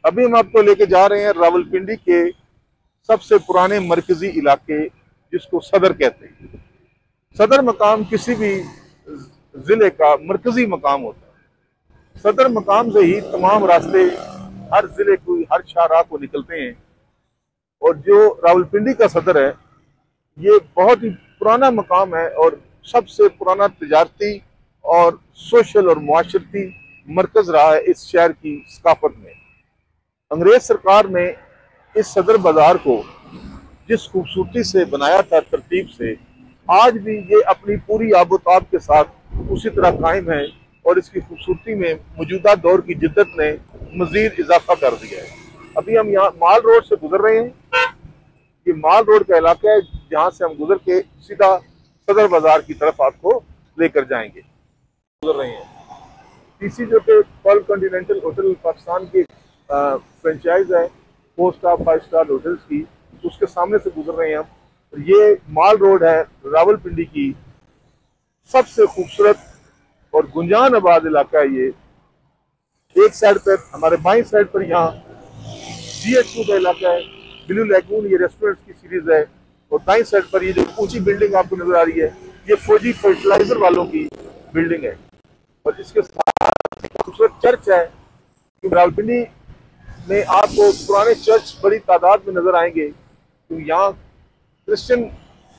अभी हम आपको लेके जा रहे हैं रावलपिंडी के सबसे पुराने मरकजी इलाके, जिसको सदर कहते हैं। सदर मकाम किसी भी जिले का मरकजी मकाम होता है। सदर मकाम से ही तमाम रास्ते हर जिले को, हर शाहराह को निकलते हैं। और जो रावलपिंडी का सदर है, ये बहुत ही पुराना मकाम है और सबसे पुराना तिजारती और सोशल और मुआशरती मरकज रहा है इस शहर की सकाफत में। अंग्रेज सरकार ने इस सदर बाजार को जिस खूबसूरती से बनाया था, तरतीब से, आज भी ये अपनी पूरी आबोताब के साथ उसी तरह कायम है। और इसकी खूबसूरती में मौजूदा दौर की जिद्दत ने मजीद इजाफा कर दिया है। अभी हम यहाँ माल रोड से गुजर रहे हैं। ये माल रोड का इलाका है जहाँ से हम गुजर के सीधा सदर बाजार की तरफ आपको लेकर जाएंगे। गुजर रहे हैं टीसी जो कि पर्ल कॉन्टिनेंटल होटल पाकिस्तान की फ्रेंचाइज है, 4 स्टार 5 स्टार होटल्स की, उसके सामने से गुजर रहे हैं हम। ये माल रोड है रावलपिंडी की सबसे खूबसूरत और गुंजान आबाद इलाका है। ये एक साइड पर हमारे बाईं साइड पर यहाँ GH2 का इलाका है, ब्लू लैगून, ये रेस्टोरेंट्स की सीरीज है। और दाईं साइड पर ये जो ऊंची बिल्डिंग आपको नजर आ रही है, ये फौजी फर्टिलाइजर वालों की बिल्डिंग है। और इसके साथ खूबसूरत चर्च है। रावलपिंडी में आपको पुराने चर्च बड़ी तादाद में नजर आएंगे, क्योंकि यहाँ क्रिश्चियन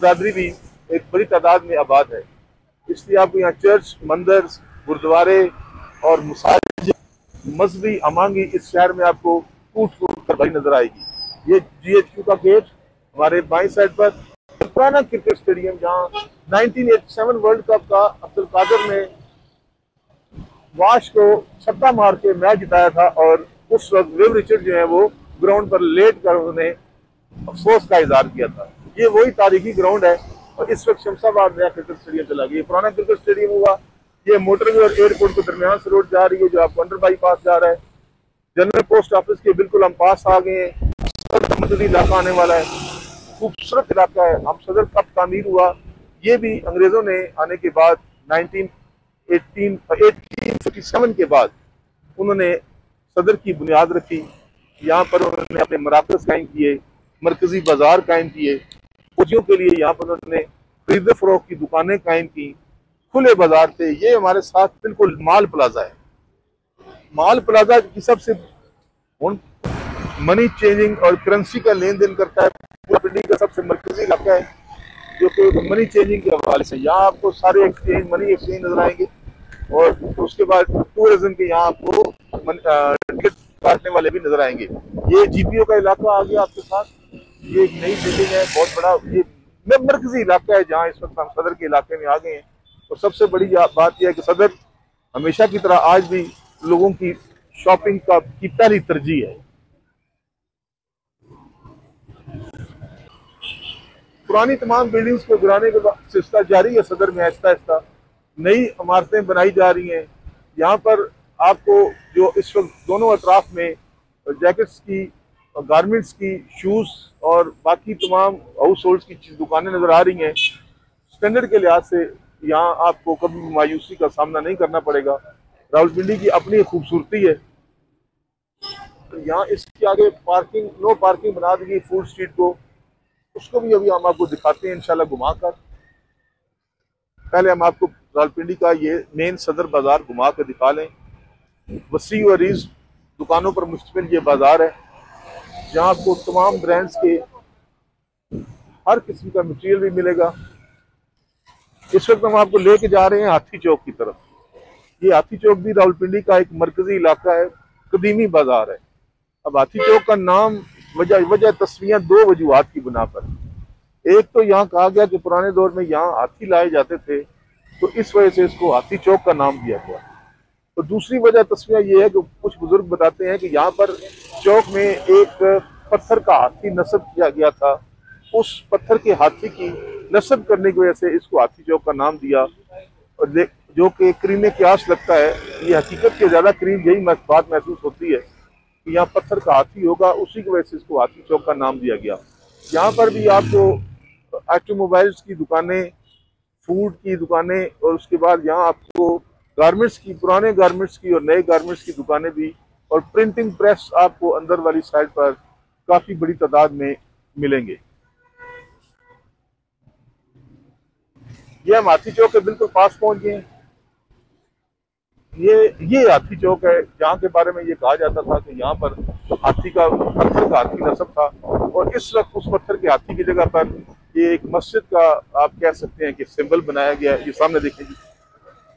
बरादरी भी एक बड़ी तादाद में आबाद है। इसलिए आपको यहाँ चर्च, मंदिर, गुरुद्वारे और मसाजिद, मजहबी अमांगी इस शहर में आपको टूट फूट कर भरी नजर आएगी। ये GH2 का गेट हमारे बाईं साइड पर, पुराना क्रिकेट स्टेडियम जहाँ 1987 वर्ल्ड कप का अब्दुल कादिर ने वाश को छक्का मार के मैच जिताया था। और उस वक्त विव रिचर्ड जो है वो ग्राउंड पर लेट कर उन्होंने अफसोस का इजहार किया था। ये वही तारीखी ग्राउंड है। और इस वक्त शमशाबाद नया क्रिकेट स्टेडियम चला गया। पुराना क्रिकेट स्टेडियम हुआ। ये मोटरवे और एयरपोर्ट के दरमियान से रोड जा रही है, जो आपको अंडर बाईपास जा रहा है। जनरल पोस्ट ऑफिस के बिल्कुल हम पास आ गए हैं। इलाका आने वाला है, खूबसूरत इलाका है। हम सदर कब तामीर हुआ, ये भी अंग्रेजों ने आने के बाद 1857 के बाद उन्होंने सदर की बुनियाद रखी। यहाँ पर उन्होंने अपने मराकज़ कायम किए, मरकजी बाजार कायम किए, फौजियों के लिए यहाँ पर उन्होंने खरीद फरोख्त की दुकानें कायम की, खुले बाजार थे। ये हमारे साथ बिल्कुल माल प्लाजा है। माल प्लाजा की सबसे मनी चेंजिंग और करेंसी का लेन देन करता है। रावलपिंडी का सबसे मरकजी इलाका है जो कि मनी चेंजिंग के हवाले से, यहाँ आपको सारे एक्सचेंज, मनी एक्सचेंज नजर आएंगे। और उसके बाद टूरिज्म के यहाँ आपको टिकट काटने वाले भी नजर आएंगे। ये GPO का इलाका आ गया आपके साथ। ये एक नई बिल्डिंग है, बहुत बड़ा। ये मरकजी इलाका है जहाँ इस वक्त हम सदर के इलाके में आ गए हैं। और सबसे बड़ी बात यह है कि सदर हमेशा की तरह आज भी लोगों की शॉपिंग की पहली तरजीह है। पुरानी तमाम बिल्डिंग्स को गिराने का सिलसिला जारी है सदर में। आहिस्ता आहिस्ता नई इमारतें बनाई जा रही हैं। यहाँ पर आपको जो इस वक्त दोनों अतराफ में जैकेट्स की, गारमेंट्स की, शूज़ और बाकी तमाम हाउस होल्ड्स की दुकानें नज़र आ रही हैं। स्टैंडर्ड के लिहाज से यहाँ आपको कभी मायूसी का सामना नहीं करना पड़ेगा। रावलपिंडी की अपनी खूबसूरती है। तो यहाँ इसके आगे पार्किंग, नो पार्किंग बना दी गई फूड स्ट्रीट को, उसको भी अभी हम आपको दिखाते हैं इंशाल्लाह घुमाकर। पहले हम आपको रावलपिंडी का ये मेन सदर बाजार घुमा कर दिखा लें। वसी और अरीज दुकानों पर मुश्तमिल ये बाजार है, जहाँ आपको तमाम ब्रांड्स के हर किस्म का मटेरियल भी मिलेगा। इस वक्त हम आपको लेके जा रहे हैं हाथी चौक की तरफ। ये हाथी चौक भी रावलपिंडी का एक मरकजी इलाका है, कदीमी बाजार है। अब हाथी चौक का नाम वजह तस्वीरें दो वजूहात की बुना पर। एक तो यहाँ कहा गया कि पुराने दौर में यहाँ हाथी लाए जाते थे, तो इस वजह से इसको हाथी चौक का नाम दिया गया। तो दूसरी वजह तस्वीर ये है कि कुछ बुजुर्ग बताते हैं कि यहाँ पर चौक में एक पत्थर का हाथी नस्ब किया गया था। उस पत्थर के हाथी की नस्ब करने की वजह से इसको हाथी चौक का नाम दिया। और जो कि करीने क्यास लगता है, ये हकीकत के ज्यादा करीब यही बात महसूस होती है कि यहाँ पत्थर का हाथी होगा, उसी की वजह से इसको हाथी चौक का नाम दिया गया। यहाँ पर भी आपको ऑटोमोबाइल्स की दुकानें, फूड की दुकानें और उसके बाद यहाँ आपको गारमेंट्स की, पुराने गारमेंट्स की और नए गारमेंट्स की दुकानें भी और प्रिंटिंग प्रेस आपको अंदर वाली साइड पर काफी बड़ी तादाद में मिलेंगे। ये हम हाथी चौक के बिल्कुल पास पहुंच गए हैं। ये हाथी चौक है, जहाँ के बारे में ये कहा जाता था कि यहाँ पर हाथी का पत्थर का हाथी नस्ब था, और इस वक्त उस पत्थर के हाथी की जगह पर ये एक मस्जिद का आप कह सकते हैं कि सिंबल बनाया गया है। ये सामने देखें जी,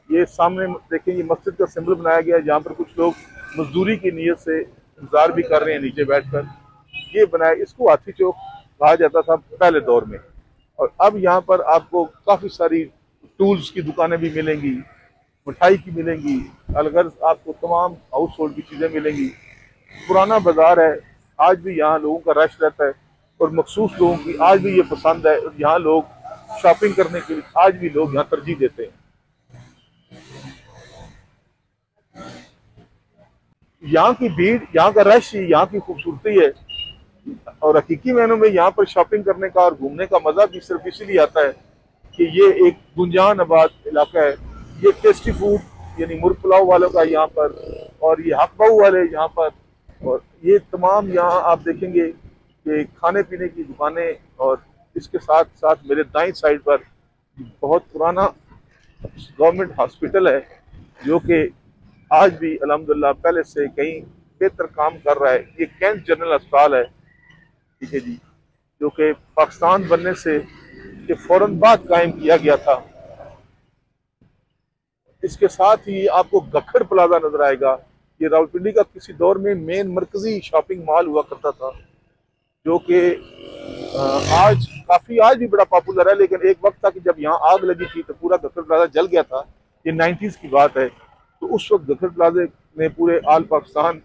ये सामने देखें, ये मस्जिद का सिंबल बनाया गया है, जहाँ पर कुछ लोग मजदूरी की नीयत से इंतजार भी कर रहे हैं नीचे बैठकर। ये बनाया, इसको हाथी चौक कहा जाता था पहले दौर में। और अब यहाँ पर आपको काफी सारी टूल्स की दुकानें भी मिलेंगी, मिठाई की मिलेंगी, अलग आपको तमाम हाउस होल्ड की चीजें मिलेंगी। पुराना बाजार है, आज भी यहाँ लोगों का रश रहता है, और मखसूस लोगों की आज भी ये पसंद है, और यहाँ लोग शॉपिंग करने के लिए आज भी लोग यहाँ तरजीह देते हैं। यहाँ की भीड़, यहाँ का रश ही यहाँ की खूबसूरती है, और हकीकी मायनों में यहाँ पर शॉपिंग करने का और घूमने का मजा भी सिर्फ इसीलिए आता है कि ये एक गुंजान आबाद इलाका है। ये टेस्टी फूड यानी मुर्ग पुलाव वालों का यहाँ पर, और ये हक बाहू वाले यहाँ पर, और ये तमाम यहाँ आप देखेंगे कि खाने पीने की दुकानें। और इसके साथ साथ मेरे दाईं साइड पर बहुत पुराना गवर्नमेंट हॉस्पिटल है, जो कि आज भी अल्हम्दुलिल्लाह पहले से कहीं बेहतर काम कर रहा है। ये कैंट जनरल अस्पताल है, ठीक है जी, जो कि पाकिस्तान बनने से के फौरन बाद कायम किया गया था। इसके साथ ही आपको गखड़ प्लाजा नजर आएगा। ये रावलपिंडी का किसी दौर में मेन मरकजी शॉपिंग मॉल हुआ करता था, जो कि आज भी बड़ा पॉपुलर है, लेकिन एक वक्त था कि जब यहाँ आग लगी थी तो पूरा गखड़ प्लाजा जल गया था। ये 90s की बात है। तो उस वक्त गखड़ प्लाजे ने पूरे आल पाकिस्तान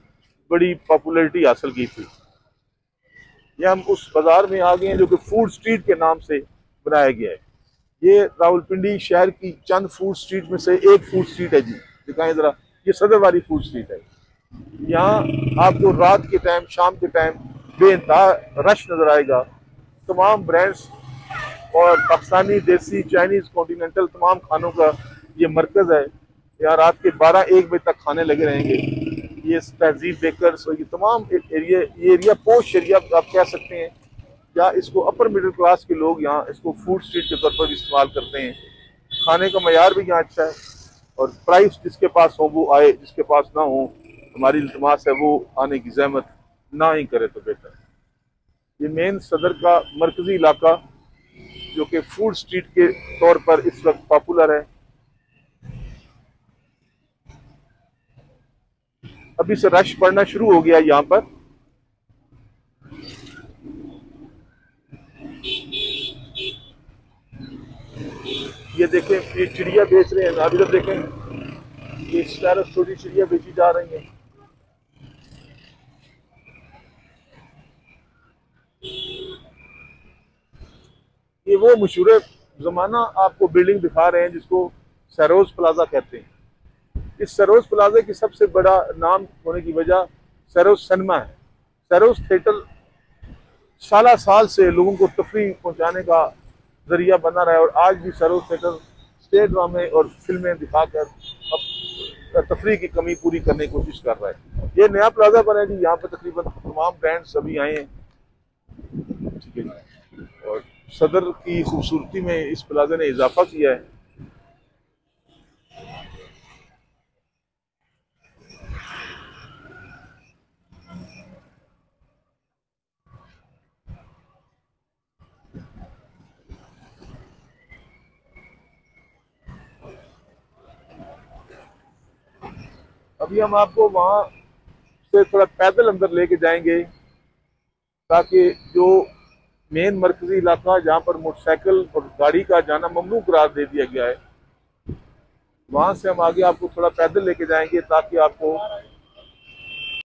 बड़ी पॉपुलैरिटी हासिल की थी। ये हम उस बाजार में आ गए हैं जो कि फूड स्ट्रीट के नाम से बनाया गया है। ये रावलपिंडी शहर की चंद फूड स्ट्रीट में से एक फूड स्ट्रीट है जी, दिखाएं जरा। ये सदर वाली फूड स्ट्रीट है। यहाँ आपको रात के टाइम, शाम के टाइम बेइंतहा रश नजर आएगा। तमाम ब्रांड्स और पाकिस्तानी, देसी, चाइनीज, कॉन्टिनेंटल तमाम खानों का ये मरकज है। यहाँ रात के 12-1 बजे तक खाने लगे रहेंगे। ये तहजीब बेकर्स और ये तमाम ये एरिया पोश एरिया आप कह सकते हैं, या इसको अपर मिडिल क्लास के लोग यहाँ इसको फूड स्ट्रीट के तौर पर भी इस्तेमाल करते हैं। खाने का मयार भी यहाँ अच्छा है, और प्राइस जिसके पास हो वो आए, जिसके पास ना हो हमारी इल्तमास है वो आने की जहमत ना ही करे तो बेहतर। ये मेन सदर का मरकजी इलाका जो कि फूड स्ट्रीट के तौर पर इस वक्त पॉपुलर है। अभी से रश पड़ना शुरू हो गया यहाँ पर। ये देखें, ये चिड़िया बेच रहे हैं। अभी तक देखें, ये स्पैरो छोटी चिड़िया बेची जा रही हैं। ये वो मशहूर जमाना आपको बिल्डिंग दिखा रहे हैं जिसको सरोज प्लाजा कहते हैं। इस सरोज प्लाजा की सबसे बड़ा नाम होने की वजह सरोज सिनेमा है। सरोज थिएटर साल साल से लोगों को तफरीह पहुंचाने का जरिया बना रहा है, और आज भी सरोज थिएटर स्टेज ड्रामे और फिल्में दिखाकर अब तफरीह की कमी पूरी करने की कोशिश कर रहा है। ये नया प्लाजा बना है जी, यहाँ पर तकरीबन तमाम ब्रांड्स अभी आए हैं, ठीक है जी। और सदर की खूबसूरती में इस प्लाजा ने इजाफा किया है। अभी हम आपको वहां से थोड़ा पैदल अंदर लेके जाएंगे, ताकि जो मेन मरकजी इलाका जहाँ पर मोटरसाइकिल और गाड़ी का जाना ममनू करार दे दिया गया है, वहां से हम आगे आपको थोड़ा पैदल लेके जाएंगे, ताकि आपको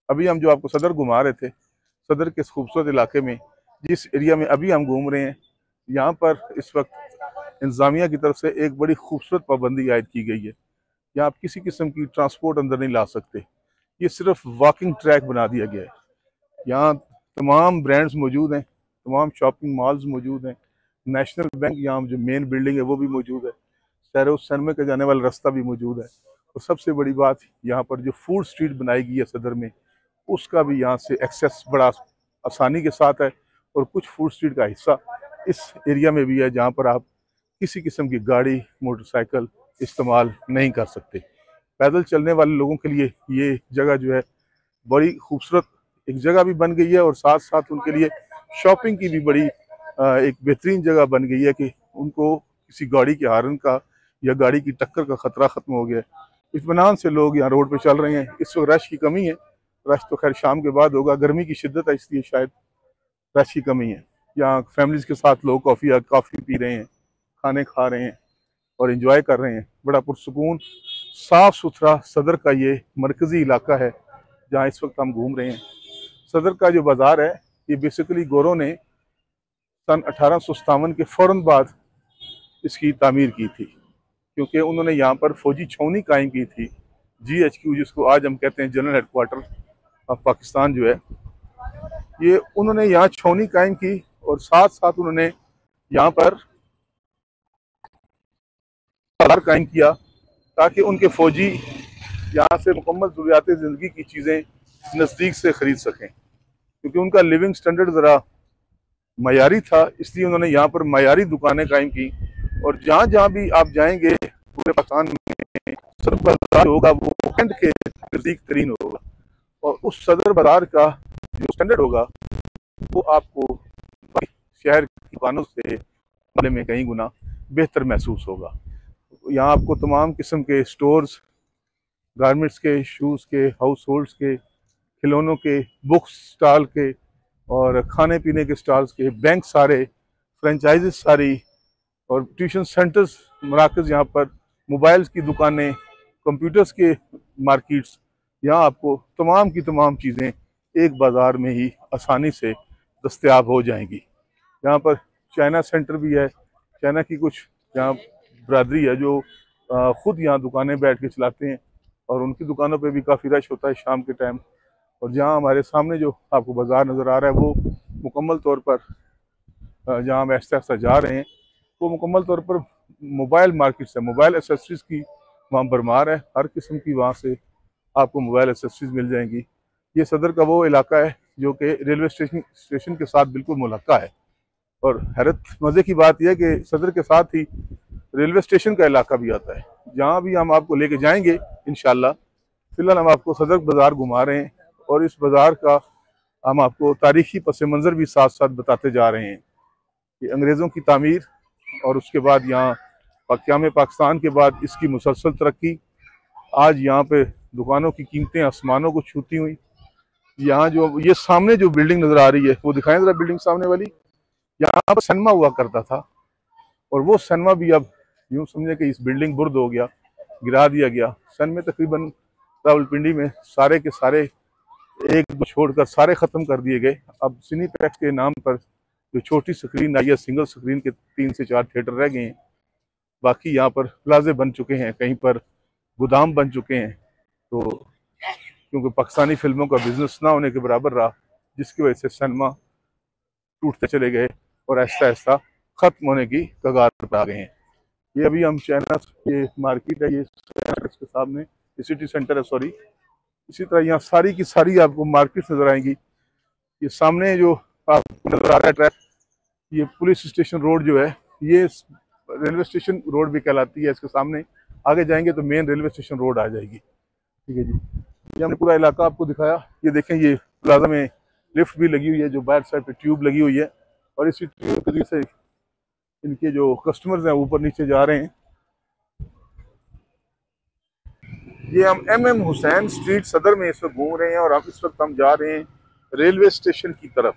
अभी हम जो आपको सदर घुमा रहे थे, सदर के खूबसूरत इलाके में जिस एरिया में अभी हम घूम रहे हैं, यहाँ पर इस वक्त इंतजामिया की तरफ से एक बड़ी खूबसूरत पाबंदी आयद की गई है। यहाँ आप किसी किस्म की ट्रांसपोर्ट अंदर नहीं ला सकते। ये सिर्फ वॉकिंग ट्रैक बना दिया गया है। यहाँ तमाम ब्रांड्स मौजूद हैं, तमाम शॉपिंग मॉल्स मौजूद हैं, नेशनल बैंक यहाँ जो मेन बिल्डिंग है वो भी मौजूद है, सैरो सनमे का जाने वाला रास्ता भी मौजूद है। और सबसे बड़ी बात, यहाँ पर जो फूड स्ट्रीट बनाई गई है सदर में, उसका भी यहाँ से एक्सेस बड़ा आसानी के साथ है। और कुछ फूड स्ट्रीट का हिस्सा इस एरिया में भी है जहाँ पर आप किसी किस्म की गाड़ी मोटरसाइकिल इस्तेमाल नहीं कर सकते। पैदल चलने वाले लोगों के लिए ये जगह जो है बड़ी खूबसूरत एक जगह भी बन गई है, और साथ साथ उनके लिए शॉपिंग की भी बड़ी एक बेहतरीन जगह बन गई है कि उनको किसी गाड़ी के हार्न का या गाड़ी की टक्कर का खतरा खत्म हो गया है। इत्मीनान से लोग यहाँ रोड पे चल रहे हैं। इस वक्त रश की कमी है, रश तो खैर शाम के बाद होगा, गर्मी की शिद्दत है इसलिए शायद रश की कमी है। यहाँ फैमिलीज के साथ लोग कॉफ़ी पी रहे हैं, खाने खा रहे हैं और एंजॉय कर रहे हैं। बड़ा पुरसुकून साफ़ सुथरा सदर का ये मरकज़ी इलाका है जहाँ इस वक्त हम घूम रहे हैं। सदर का जो बाज़ार है ये बेसिकली गोरों ने सन 1857 के फ़ौरन बाद इसकी तामीर की थी, क्योंकि उन्होंने यहाँ पर फौजी छावनी कायम की थी, GHQ, जिसको आज हम कहते हैं जनरल हेडक्वार्टर ऑफ पाकिस्तान जो है, ये उन्होंने यहाँ छावनी कायम की। और साथ साथ उन्होंने यहाँ पर बाजार कायम किया ताकि उनके फौजी यहाँ से मुकम्मल ज़रूरियात ज़िंदगी की चीज़ें नज़दीक से ख़रीद सकें, क्योंकि उनका लिविंग स्टैंडर्ड ज़रा मयारी था, इसलिए उन्होंने यहाँ पर मयारी दुकानें कायम की। और जहाँ जहाँ भी आप जाएंगे पूरे पाकिस्तान में सदर बाजार होगा वो कैंट के नज़दीक तरीन होगा, और उस सदर बाजार का जो स्टैंडर्ड होगा वो आपको शहर की दुकानों से मामले में कहीं गुना बेहतर महसूस होगा। यहाँ आपको तमाम किस्म के स्टोर्स, गारमेंट्स के, शूज़ के, हाउस होल्ड्स के, खिलौनों के, बुक्स स्टॉल के और खाने पीने के स्टॉल्स के, बैंक सारे, फ्रेंचाइजेस सारी और ट्यूशन सेंटर्स, मराकज़, यहाँ पर मोबाइल्स की दुकानें, कंप्यूटर्स के मार्केट्स, यहाँ आपको तमाम की तमाम चीज़ें एक बाज़ार में ही आसानी से दस्तयाब हो जाएंगी। यहाँ पर चाइना सेंटर भी है, चाइना की कुछ यहाँ बरादरी है जो ख़ुद यहाँ दुकानें बैठ के चलाते हैं, और उनकी दुकानों पे भी काफ़ी रश होता है शाम के टाइम। और जहाँ हमारे सामने जो आपको बाज़ार नज़र आ रहा है वो मुकम्मल तौर पर जहाँ हम ऐसा ऐसा जा रहे हैं वो मुकम्मल तौर पर मोबाइल मार्केट्स है, मोबाइल एसेसरीज़ की वहाँ भरमार है, हर किस्म की वहाँ से आपको मोबाइल एसेसरीज़ मिल जाएंगी। ये सदर का वो इलाका है जो कि रेलवे स्टेशन के साथ बिल्कुल मुलक्का है, और हैरत मज़े की बात यह है कि सदर के साथ ही रेलवे स्टेशन का इलाका भी आता है, जहाँ भी हम आपको लेके जाएंगे इंशाल्लाह। फ़िलहाल हम आपको सदर बाज़ार घुमा रहे हैं, और इस बाज़ार का हम आपको तारीख़ी पस मंज़र भी साथ साथ बताते जा रहे हैं कि अंग्रेज़ों की तामीर और उसके बाद यहाँ क़याम पाकिस्तान के बाद इसकी मुसलसल तरक्की, आज यहाँ पे दुकानों की कीमतें आसमानों को छूती हुई। यहाँ जो ये सामने जो बिल्डिंग नज़र आ रही है वो दिखाएं ज़रा, बिल्डिंग सामने वाली, यहाँ पर सिनेमा हुआ करता था, और वो सिनेमा भी अब यूँ समझे कि इस बिल्डिंग बुर्द हो गया, गिरा दिया गया। सन में तकरीबन रावलपिंडी में सारे के सारे एक दो छोड़कर सारे ख़त्म कर दिए गए। अब सिनीप्लेक्स के नाम पर जो छोटी स्क्रीन आई है, सिंगल स्क्रीन के 3 से 4 थिएटर रह गए हैं, बाकी यहाँ पर प्लाजे बन चुके हैं, कहीं पर गोदाम बन चुके हैं। तो क्योंकि पाकिस्तानी फिल्मों का बिजनेस ना होने के बराबर रहा, जिसकी वजह से सिनेमा टूटते चले गए और ऐसा ऐसा ख़त्म होने की कगार पर आ गए हैं। ये अभी हम चाइना के मार्केट है, ये के सामने ये सिटी सेंटर है, सॉरी। इसी तरह यहाँ सारी की सारी आपको मार्केट नज़र आएंगी। ये सामने जो आपको नज़र आ रहा है ट्रैक, ये पुलिस स्टेशन रोड जो है, ये रेलवे स्टेशन रोड भी कहलाती है। इसके सामने आगे जाएंगे तो मेन रेलवे स्टेशन रोड आ जाएगी। ठीक है जी, ये हमने पूरा इलाका आपको दिखाया। ये देखें, ये प्लाजा में लिफ्ट भी लगी हुई है, जो बाहर साइड पे ट्यूब लगी हुई है, और इसी ट्यूब के से इनके जो कस्टमर्स हैं ऊपर नीचे जा रहे हैं। ये हम MM हुसैन स्ट्रीट सदर में इस वक्त घूम रहे हैं, और अब इस वक्त हम जा रहे हैं रेलवे स्टेशन की तरफ,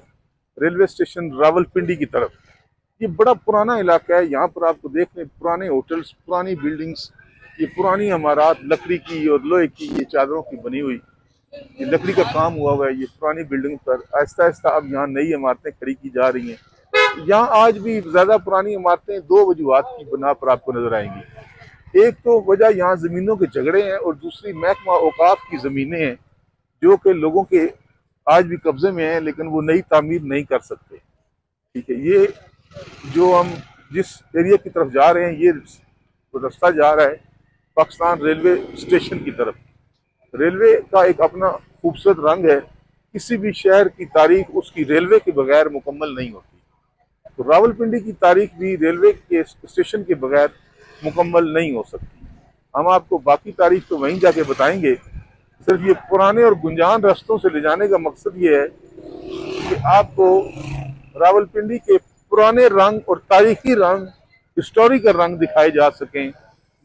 रेलवे स्टेशन रावलपिंडी की तरफ। ये बड़ा पुराना इलाका है, यहाँ पर आपको देखने पुराने होटल्स, पुरानी बिल्डिंग्स, ये पुरानी इमारत लकड़ी की और लोहे की, ये चादरों की बनी हुई, ये लकड़ी का काम हुआ हुआ है। ये पुरानी बिल्डिंग पर आहिस्ता आहिस्ता अब यहाँ नई इमारतें खड़ी की जा रही हैं। यहाँ आज भी ज़्यादा पुरानी इमारतें 2 वजूहात की बिना पर आपको नजर आएंगी। एक तो वजह यहाँ ज़मीनों के झगड़े हैं, और दूसरी महकमा औकाफ की ज़मीनें हैं जो कि लोगों के आज भी कब्जे में हैं, लेकिन वो नई तामीर नहीं कर सकते। ठीक है, ये जो हम जिस एरिया की तरफ जा रहे हैं, ये रास्ता जा रहा है पाकिस्तान रेलवे स्टेशन की तरफ। रेलवे का एक अपना खूबसूरत रंग है किसी भी शहर की तारीख उसकी रेलवे के बगैर मुकम्मल नहीं होती। तो रावलपिंडी की तारीख भी रेलवे के स्टेशन के बगैर मुकम्मल नहीं हो सकती। हम आपको बाकी तारीख तो वहीं जाके बताएंगे। सिर्फ ये पुराने और गुंजान रास्तों से ले जाने का मकसद ये है कि आपको रावलपिंडी के पुराने रंग और तारीखी रंग, हिस्टोरिकल रंग दिखाए जा सकें।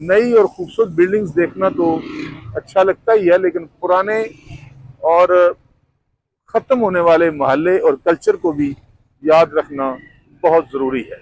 नई और खूबसूरत बिल्डिंग्स देखना तो अच्छा लगता ही है, लेकिन पुराने और खत्म होने वाले मोहल्ले और कल्चर को भी याद रखना बहुत जरूरी है।